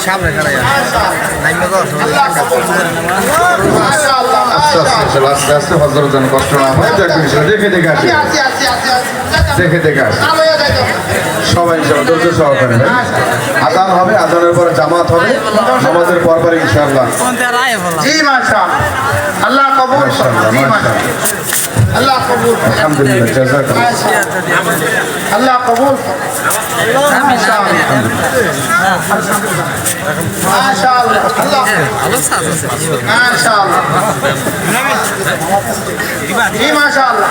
সামনে খাড়াই আস্তে আস্তে হজরত যেন কষ্ট না হয় দেখে দেখে আসি দেখে দেখে আসি সবাই ধৈর্য সহকারে আজান হবে, আজানের পরে জামাত হবে, আমাদের পরপরে ইনশাআল্লাহ। জি মাশাআল্লাহ, আল্লাহ কবুল করুন। জি মাশাআল্লাহ, আল্লাহ কবুল করুন। আলহামদুলিল্লাহ, জাযাকাল্লাহ। আল্লাহ কবুল করুন। মাশাআল্লাহ, মাশাআল্লাহ, আল্লাহ মাশাআল্লাহ, জি মাশাআল্লাহ,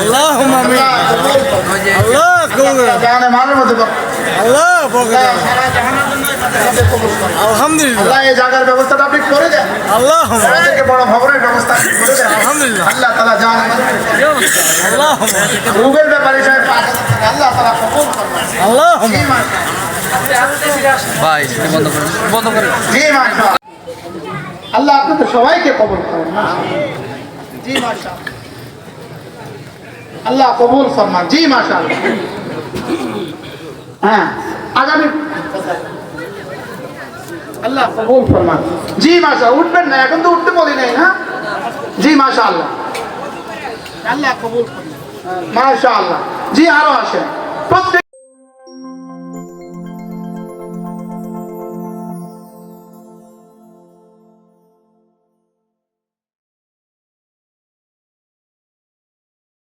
আল্লাহুম্মা আমিন। আল্লাহ কবুল করুন। জানে মানের মধ্যে আল্লাহ আলহামদুলিল্লাহ, আল্লাহ এই জায়গার ব্যবস্থাটা আপনি করে দেন। আল্লাহ থেকে বড় ভবনের ব্যবস্থা আপনি করে দেন। আলহামদুলিল্লাহ, আল্লাহ তাআলা জানেন আল্লাহ রুবেল ব্যাপারী সাহেব আল্লাহ তাআলা কবুল করবেন। আল্লাহ জি মাশাআল্লাহ, ভাই বন্ধ করেন, বন্ধ করেন। জি মাশাআল্লাহ, আল্লাহ আপনাদের সবাইকে কবুল করুন। জি মাশাআল্লাহ, আল্লাহ কবুল ফরমান। জি মাশাআল্লাহ, হ্যাঁ আগামী আল্লাহ কবুল ফরমান। জি মাশাআল্লাহ, উঠবেন না, এখন তো উঠতে বলি নাই না। জি মাশাআল্লাহ, আল্লাহ কবুল ফরমান। মাশাআল্লাহ, জি আরো আসেন প্রত্যেক